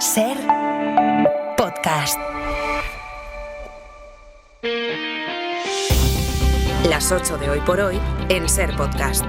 Ser Podcast. Las 8 de Hoy por Hoy en Ser Podcast.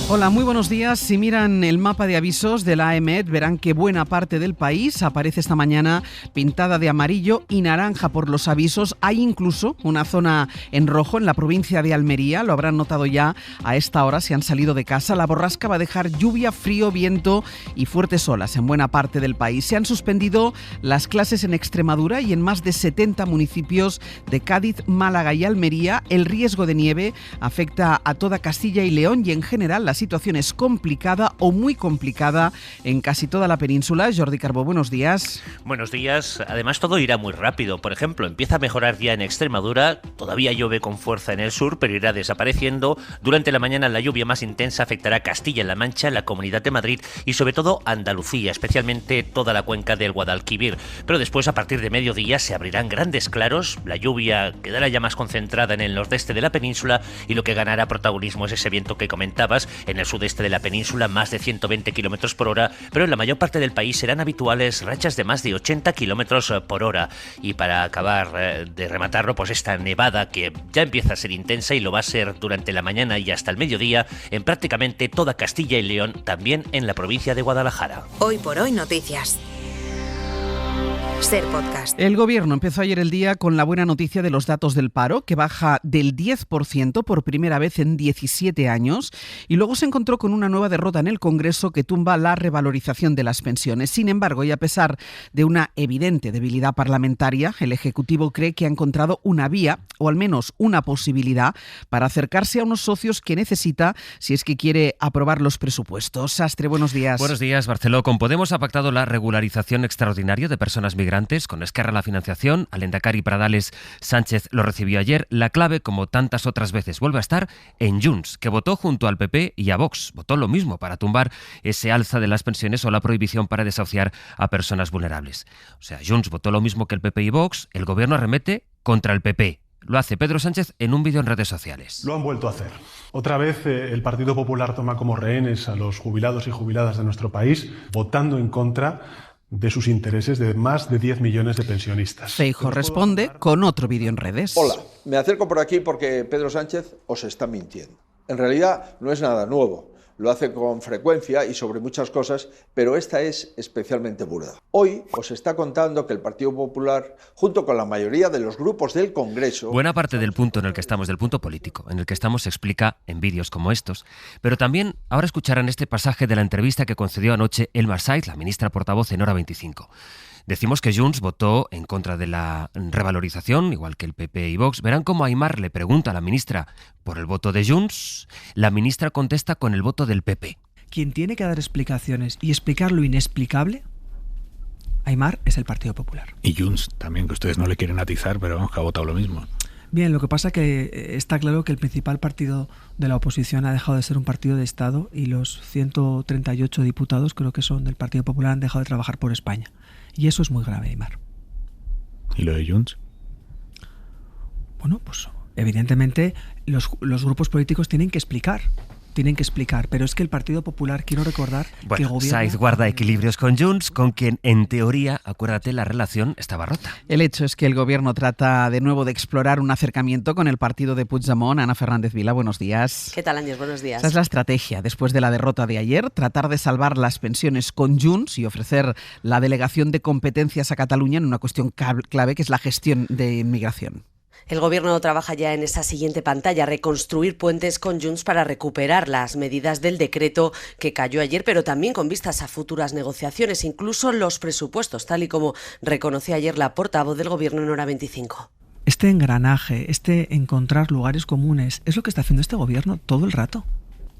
Hola, muy buenos días. Si miran el mapa de avisos de la AEMET, verán que buena parte del país aparece esta mañana pintada de amarillo y naranja por los avisos. Hay incluso una zona en rojo en la provincia de Almería. Lo habrán notado ya a esta hora si han salido de casa. La borrasca va a dejar lluvia, frío, viento y fuertes olas en buena parte del país. Se han suspendido las clases en Extremadura y en más de 70 municipios de Cádiz, Málaga y Almería. El riesgo de nieve afecta a toda Castilla y León y en general la situación es complicada o muy complicada en casi toda la península. Jordi Carbó, buenos días. Buenos días. Además, todo irá muy rápido. Por ejemplo, empieza a mejorar ya en Extremadura. Todavía llueve con fuerza en el sur, pero irá desapareciendo. Durante la mañana la lluvia más intensa afectará a Castilla-La Mancha, la Comunidad de Madrid y sobre todo Andalucía, especialmente toda la cuenca del Guadalquivir. Pero después, a partir de mediodía, se abrirán grandes claros. La lluvia quedará ya más concentrada en el nordeste de la península y lo que ganará protagonismo es ese viento que comentabas. En el sudeste de la península más de 120 km por hora, pero en la mayor parte del país serán habituales rachas de más de 80 km por hora. Y para acabar de rematarlo, pues esta nevada que ya empieza a ser intensa y lo va a ser durante la mañana y hasta el mediodía en prácticamente toda Castilla y León, también en la provincia de Guadalajara. Hoy por Hoy Noticias. Ser Podcast. El Gobierno empezó ayer el día con la buena noticia de los datos del paro, que baja del 10% por primera vez en 17 años, y luego se encontró con una nueva derrota en el Congreso que tumba la revalorización de las pensiones. Sin embargo, y a pesar de una evidente debilidad parlamentaria, el Ejecutivo cree que ha encontrado una vía, o al menos una posibilidad, para acercarse a unos socios que necesita si es que quiere aprobar los presupuestos. Sastre, buenos días. Buenos días, Barceló. Con Podemos ha pactado la regularización extraordinaria de personas migrantes. Con Esquerra la financiación, al Endacari Pradales Sánchez lo recibió ayer. La clave, como tantas otras veces, vuelve a estar en Junts, que votó junto al PP y a Vox. Votó lo mismo para tumbar ese alza de las pensiones o la prohibición para desahuciar a personas vulnerables. O sea, Junts votó lo mismo que el PP y Vox. El Gobierno arremete contra el PP. Lo hace Pedro Sánchez en un vídeo en redes sociales. Lo han vuelto a hacer. Otra vez el Partido Popular toma como rehenes a los jubilados y jubiladas de nuestro país, votando en contra de sus intereses de más de 10 millones de pensionistas. Feijóo responde con otro vídeo en redes. Hola, me acerco por aquí porque Pedro Sánchez os está mintiendo. En realidad no es nada nuevo. Lo hace con frecuencia y sobre muchas cosas, pero esta es especialmente burda. Hoy os está contando que el Partido Popular, junto con la mayoría de los grupos del Congreso... Buena parte del punto en el que estamos, del punto político, en el que estamos, se explica en vídeos como estos. Pero también ahora escucharán este pasaje de la entrevista que concedió anoche Elmar Saiz, la ministra portavoz, en Hora 25. Decimos que Junts votó en contra de la revalorización, igual que el PP y Vox. Verán cómo Aimar le pregunta a la ministra por el voto de Junts. La ministra contesta con el voto del PP. Quien tiene que dar explicaciones y explicar lo inexplicable, Aimar, es el Partido Popular. Y Junts también, que ustedes no le quieren atizar, pero vamos, que ha votado lo mismo. Bien, lo que pasa es que está claro que el principal partido de la oposición ha dejado de ser un partido de Estado y los 138 diputados, creo que son del Partido Popular, han dejado de trabajar por España. Y eso es muy grave, Aimar. ¿Y lo de Junts? Bueno, pues evidentemente los grupos políticos tienen que explicar, pero es que el Partido Popular, quiero recordar que gobierna... Saiz guarda equilibrios con Junts, con quien, en teoría, acuérdate, la relación estaba rota. El hecho es que el Gobierno trata de nuevo de explorar un acercamiento con el partido de Puigdemont. Ana Fernández Vila, buenos días. ¿Qué tal, Ángel? Buenos días. Esa es la estrategia. Después de la derrota de ayer, tratar de salvar las pensiones con Junts y ofrecer la delegación de competencias a Cataluña en una cuestión clave, que es la gestión de inmigración. El Gobierno trabaja ya en esa siguiente pantalla, reconstruir puentes con Junts para recuperar las medidas del decreto que cayó ayer, pero también con vistas a futuras negociaciones, incluso los presupuestos, tal y como reconoció ayer la portavoz del Gobierno en Hora 25. Este engranaje, encontrar lugares comunes, es lo que está haciendo este Gobierno todo el rato.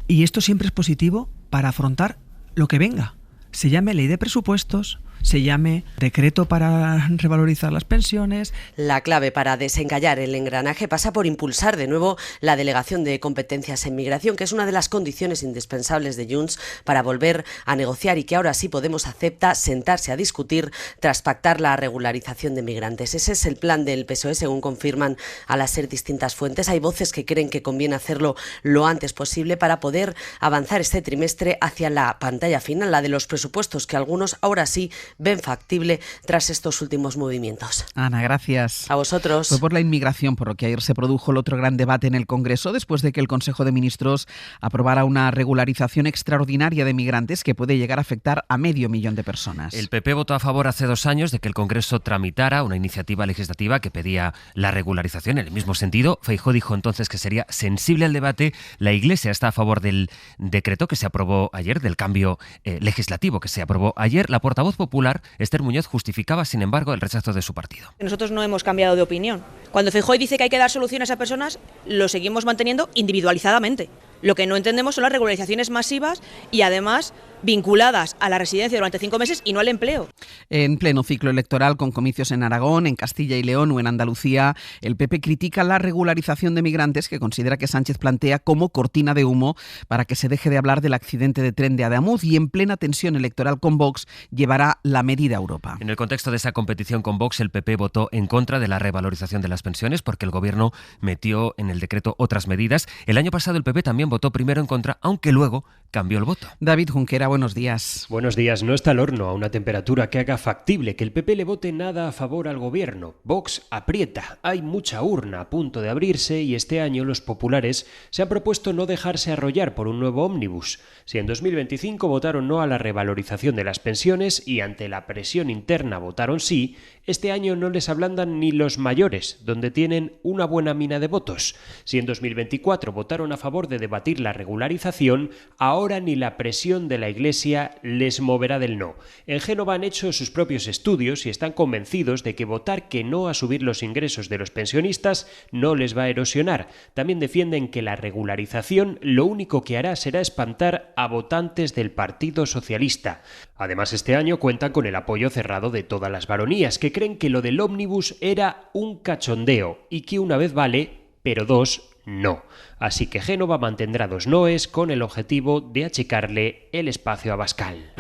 Y esto siempre es positivo para afrontar lo que venga. Se llame ley de presupuestos, se llame decreto para revalorizar las pensiones. La clave para desencallar el engranaje pasa por impulsar de nuevo la delegación de competencias en migración, que es una de las condiciones indispensables de Junts para volver a negociar y que ahora sí Podemos acepta sentarse a discutir tras pactar la regularización de migrantes. Ese es el plan del PSOE, según confirman a la SER distintas fuentes. Hay voces que creen que conviene hacerlo lo antes posible para poder avanzar este trimestre hacia la pantalla final, la de los presupuestos, que algunos ahora sí ven factible tras estos últimos movimientos. Ana, gracias. A vosotros. Fue por la inmigración por lo que ayer se produjo el otro gran debate en el Congreso después de que el Consejo de Ministros aprobara una regularización extraordinaria de migrantes que puede llegar a afectar a 500.000 de personas. El PP votó a favor hace 2 años de que el Congreso tramitara una iniciativa legislativa que pedía la regularización en el mismo sentido. Feijóo dijo entonces que sería sensible al debate. La Iglesia está a favor del decreto que se aprobó ayer, del cambio legislativo que se aprobó ayer. La portavoz popular, Esther Muñoz, justificaba, sin embargo, el rechazo de su partido. Nosotros no hemos cambiado de opinión. Cuando Feijóo dice que hay que dar soluciones a personas, lo seguimos manteniendo individualizadamente. Lo que no entendemos son las regularizaciones masivas y además vinculadas a la residencia durante 5 meses y no al empleo. En pleno ciclo electoral, con comicios en Aragón, en Castilla y León o en Andalucía, el PP critica la regularización de migrantes que considera que Sánchez plantea como cortina de humo para que se deje de hablar del accidente de tren de Adamuz, y en plena tensión electoral con Vox llevará la medida a Europa. En el contexto de esa competición con Vox, el PP votó en contra de la revalorización de las pensiones porque el Gobierno metió en el decreto otras medidas. El año pasado el PP también votó primero en contra, aunque luego cambió el voto. David Junquera, buenos días. Buenos días. No está el horno a una temperatura que haga factible que el PP le vote nada a favor al Gobierno. Vox aprieta. Hay mucha urna a punto de abrirse y este año los populares se han propuesto no dejarse arrollar por un nuevo ómnibus. Si en 2025 votaron no a la revalorización de las pensiones y ante la presión interna votaron sí, este año no les ablandan ni los mayores, donde tienen una buena mina de votos. Si en 2024 votaron a favor de debatir la regularización, ahora ni la presión de la Iglesia les moverá del no. En Génova han hecho sus propios estudios y están convencidos de que votar que no a subir los ingresos de los pensionistas no les va a erosionar. También defienden que la regularización lo único que hará será espantar a votantes del Partido Socialista. Además, este año cuentan con el apoyo cerrado de todas las baronías, que creen que lo del ómnibus era un cachondeo y que una vez vale, pero 2 no. Así que Génova mantendrá 2 noes con el objetivo de achicarle el espacio a Abascal.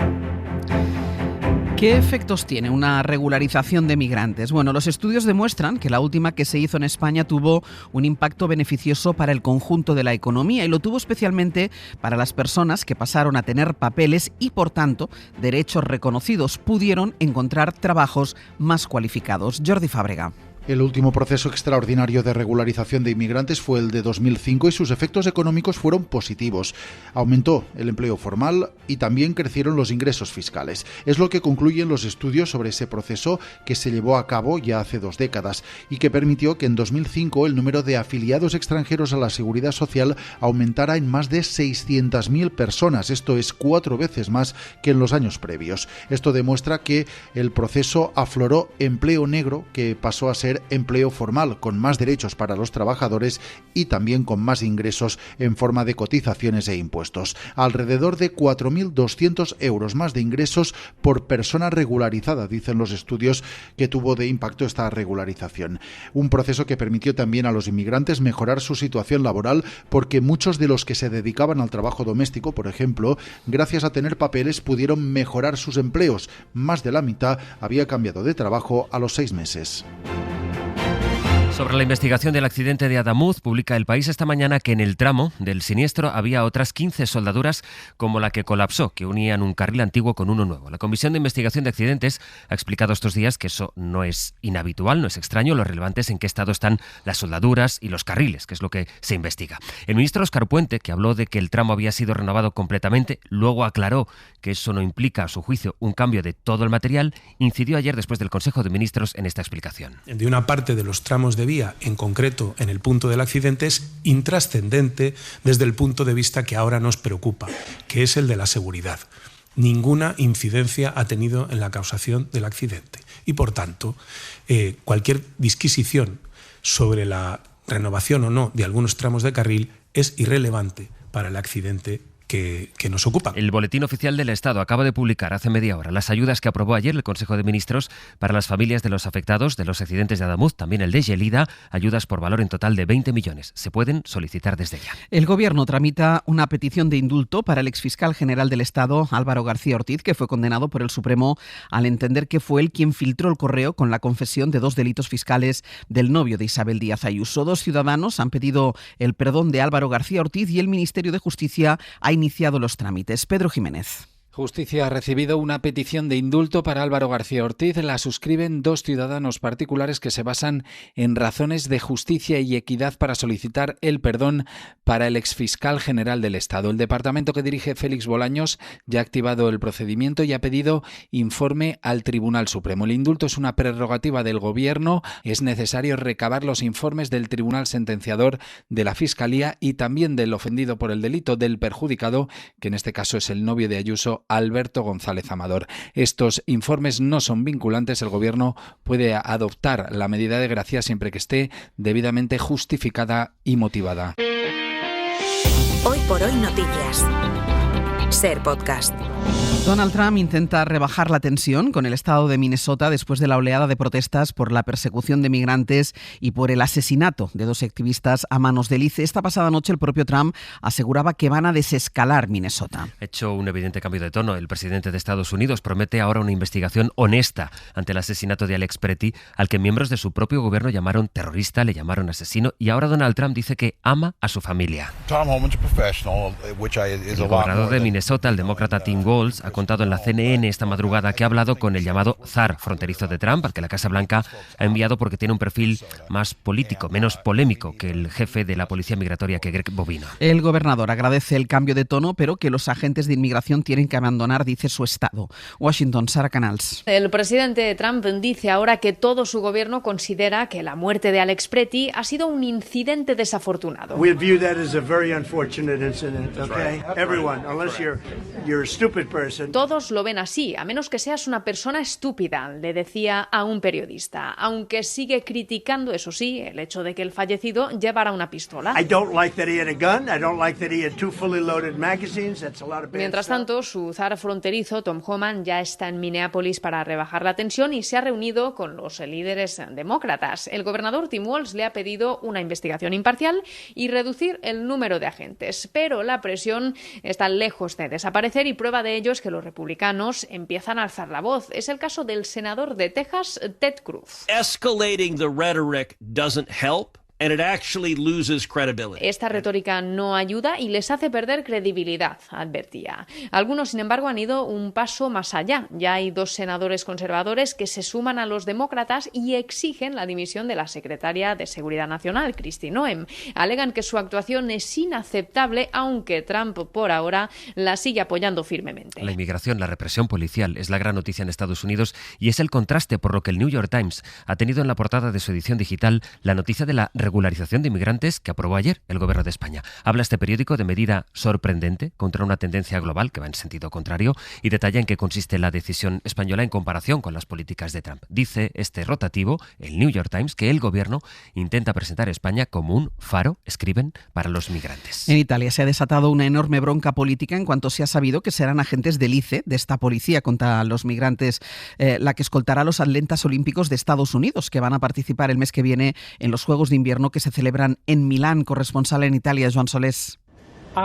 ¿Qué efectos tiene una regularización de migrantes? Bueno, los estudios demuestran que la última que se hizo en España tuvo un impacto beneficioso para el conjunto de la economía, y lo tuvo especialmente para las personas que pasaron a tener papeles y, por tanto, derechos reconocidos. Pudieron encontrar trabajos más cualificados. Jordi Fábrega. El último proceso extraordinario de regularización de inmigrantes fue el de 2005 y sus efectos económicos fueron positivos. Aumentó el empleo formal y también crecieron los ingresos fiscales. Es lo que concluyen los estudios sobre ese proceso que se llevó a cabo ya hace 2 décadas y que permitió que en 2005 el número de afiliados extranjeros a la Seguridad Social aumentara en más de 600.000 personas. Esto es 4 veces más que en los años previos. Esto demuestra que el proceso afloró empleo negro que pasó a ser empleo formal, con más derechos para los trabajadores y también con más ingresos en forma de cotizaciones e impuestos. Alrededor de 4.200 euros más de ingresos por persona regularizada, dicen los estudios que tuvo de impacto esta regularización. Un proceso que permitió también a los inmigrantes mejorar su situación laboral, porque muchos de los que se dedicaban al trabajo doméstico, por ejemplo, gracias a tener papeles pudieron mejorar sus empleos. Más de la mitad había cambiado de trabajo a los 6 meses. Sobre la investigación del accidente de Adamuz, publica El País esta mañana que en el tramo del siniestro había otras 15 soldaduras como la que colapsó, que unían un carril antiguo con uno nuevo. La Comisión de Investigación de Accidentes ha explicado estos días que eso no es inhabitual, no es extraño. Lo relevante es en qué estado están las soldaduras y los carriles, que es lo que se investiga. El ministro Óscar Puente, que habló de que el tramo había sido renovado completamente, luego aclaró que eso no implica, a su juicio, un cambio de todo el material, incidió ayer después del Consejo de Ministros en esta explicación. De una parte de los tramos de vía, en concreto en el punto del accidente, es intrascendente desde el punto de vista que ahora nos preocupa, que es el de la seguridad. Ninguna incidencia ha tenido en la causación del accidente y, por tanto, cualquier disquisición sobre la renovación o no de algunos tramos de carril es irrelevante para el accidente que nos ocupan. El Boletín Oficial del Estado acaba de publicar hace media hora las ayudas que aprobó ayer el Consejo de Ministros para las familias de los afectados de los accidentes de Adamuz, también el de Gelida, ayudas por valor en total de 20 millones. Se pueden solicitar desde ya. El Gobierno tramita una petición de indulto para el exfiscal general del Estado, Álvaro García Ortiz, que fue condenado por el Supremo al entender que fue él quien filtró el correo con la confesión de 2 delitos fiscales del novio de Isabel Díaz Ayuso. 2 ciudadanos han pedido el perdón de Álvaro García Ortiz y el Ministerio de Justicia ha iniciado los trámites. Pedro Jiménez. Justicia ha recibido una petición de indulto para Álvaro García Ortiz. La suscriben 2 ciudadanos particulares que se basan en razones de justicia y equidad para solicitar el perdón para el exfiscal general del Estado. El departamento que dirige Félix Bolaños ya ha activado el procedimiento y ha pedido informe al Tribunal Supremo. El indulto es una prerrogativa del Gobierno. Es necesario recabar los informes del Tribunal Sentenciador, de la Fiscalía y también del ofendido por el delito, del perjudicado, que en este caso es el novio de Ayuso, Alberto González Amador. Estos informes no son vinculantes. El Gobierno puede adoptar la medida de gracia siempre que esté debidamente justificada y motivada. Hoy por hoy noticias. Ser Podcast. Donald Trump intenta rebajar la tensión con el estado de Minnesota después de la oleada de protestas por la persecución de migrantes y por el asesinato de 2 activistas a manos del ICE. Esta pasada noche el propio Trump aseguraba que van a desescalar Minnesota. Ha hecho un evidente cambio de tono. El presidente de Estados Unidos promete ahora una investigación honesta ante el asesinato de Alex Pretty, al que miembros de su propio gobierno llamaron terrorista, le llamaron asesino, y ahora Donald Trump dice que ama a su familia. El gobernador de Minnesota, el demócrata Tim Walz, ha contado en la CNN esta madrugada que ha hablado con el llamado zar fronterizo de Trump, al que la Casa Blanca ha enviado porque tiene un perfil más político, menos polémico que el jefe de la policía migratoria, que Greg Bobino. El gobernador agradece el cambio de tono, pero que los agentes de inmigración tienen que abandonar, dice, su estado. Washington, Sara Canals. El presidente Trump dice ahora que todo su gobierno considera que la muerte de Alex Pretty ha sido un incidente desafortunado. We view that as a very unfortunate incident, okay? Everyone, unless you're a stupid person. Todos lo ven así, a menos que seas una persona estúpida, le decía a un periodista, aunque sigue criticando, eso sí, el hecho de que el fallecido llevara una pistola. Mientras tanto, su zar fronterizo, Tom Homan, ya está en Minneapolis para rebajar la tensión y se ha reunido con los líderes demócratas. El gobernador Tim Walz le ha pedido una investigación imparcial y reducir el número de agentes, pero la presión está lejos de desaparecer y prueba de ello es que los republicanos empiezan a alzar la voz. Es el caso del senador de Texas, Ted Cruz. Escalating the rhetoric doesn't help. And it actually loses credibility. Esta retórica no ayuda y les hace perder credibilidad, advertía. Algunos, sin embargo, han ido un paso más allá. Ya hay 2 senadores conservadores que se suman a los demócratas y exigen la dimisión de la secretaria de Seguridad Nacional, Kristi Noem. Alegan que su actuación es inaceptable, aunque Trump, por ahora, la sigue apoyando firmemente. La inmigración, la represión policial es la gran noticia en Estados Unidos y es el contraste por lo que el New York Times ha tenido en la portada de su edición digital la noticia de la regularización de inmigrantes que aprobó ayer el Gobierno de España. Habla este periódico de medida sorprendente contra una tendencia global que va en sentido contrario y detalla en qué consiste la decisión española en comparación con las políticas de Trump. Dice este rotativo, el New York Times, que el Gobierno intenta presentar a España como un faro, escriben, para los migrantes. En Italia se ha desatado una enorme bronca política en cuanto se ha sabido que serán agentes del ICE, de esta policía contra los migrantes, la que escoltará a los atletas olímpicos de Estados Unidos, que van a participar el mes que viene en los Juegos de Invierno que se celebran en Milán. Corresponsal en Italia, Joan Solés.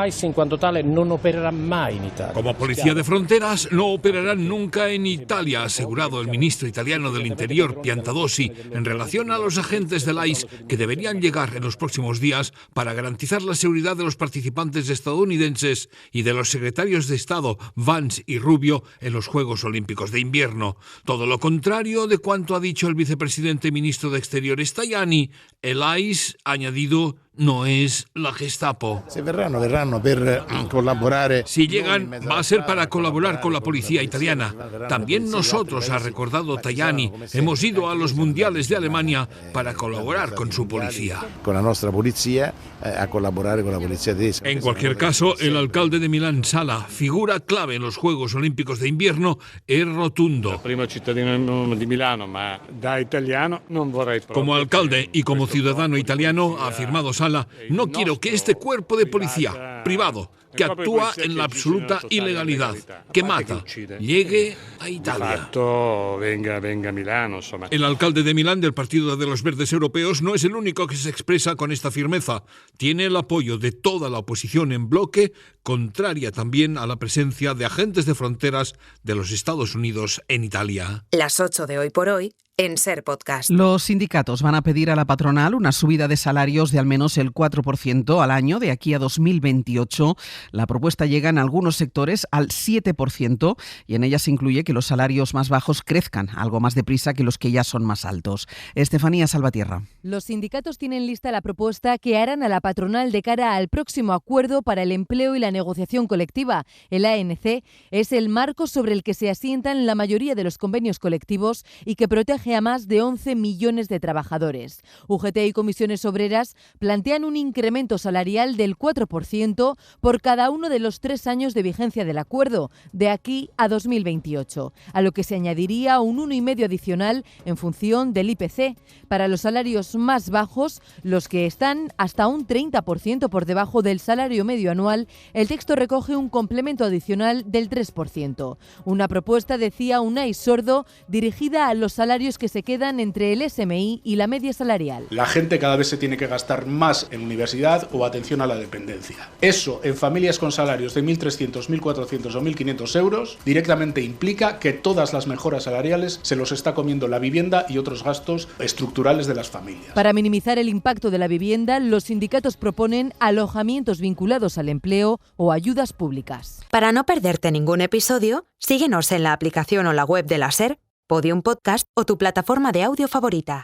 ICE in quanto tale non opererà mai in Italia. Como policía de fronteras no operarán nunca en Italia, ha asegurado el ministro italiano del Interior, Piantadosi, en relación a los agentes del ICE que deberían llegar en los próximos días para garantizar la seguridad de los participantes estadounidenses y de los secretarios de Estado Vance y Rubio en los Juegos Olímpicos de Invierno. Todo lo contrario de cuanto ha dicho el vicepresidente y ministro de Exteriores Tajani, el ICE, ha añadido, no es la Gestapo. Si llegan, va a ser para colaborar con la policía italiana. También nosotros, ha recordado Tajani, hemos ido a los mundiales de Alemania para colaborar con su policía. Con la nuestra policía, a colaborar con la policía tedesca. En cualquier caso, el alcalde de Milán, Sala, figura clave en los Juegos Olímpicos de Invierno, es rotundo. Como alcalde y como ciudadano italiano, ha afirmado Sala, no quiero que este cuerpo de policía privado, que actúa en la absoluta ilegalidad, que mata, llegue a Italia. El alcalde de Milán del Partido de los Verdes Europeos no es el único que se expresa con esta firmeza. Tiene el apoyo de toda la oposición en bloque, contraria también a la presencia de agentes de fronteras de los Estados Unidos en Italia. Las 8 de Hoy por Hoy en Ser Podcast. Los sindicatos van a pedir a la patronal una subida de salarios de al menos el 4% al año de aquí a 2028 La propuesta llega en algunos sectores al 7% y en ella se incluye que los salarios más bajos crezcan algo más deprisa que los que ya son más altos. Estefanía Salvatierra. Los sindicatos tienen lista la propuesta que harán a la patronal de cara al próximo acuerdo para el empleo y la negociación colectiva. El ANC es el marco sobre el que se asientan la mayoría de los convenios colectivos y que protege a más de 11 millones de trabajadores. UGT y comisiones obreras plantean un incremento salarial del 4% por cada uno de los 3 años de vigencia del acuerdo, de aquí a 2028, a lo que se añadiría un 1,5% adicional en función del IPC. Para los salarios más bajos, los que están hasta un 30% por debajo del salario medio anual, el texto recoge un complemento adicional del 3%. Una propuesta, decía Unai Sordo, dirigida a los salarios que se quedan entre el SMI y la media salarial. La gente cada vez se tiene que gastar más en universidad o atención a la dependencia. Eso, en familias con salarios de 1.300, 1.400 o 1.500 euros, directamente implica que todas las mejoras salariales se los está comiendo la vivienda y otros gastos estructurales de las familias. Para minimizar el impacto de la vivienda, los sindicatos proponen alojamientos vinculados al empleo o ayudas públicas. Para no perderte ningún episodio, síguenos en la aplicación o la web de la SER, Podium Podcast o tu plataforma de audio favorita.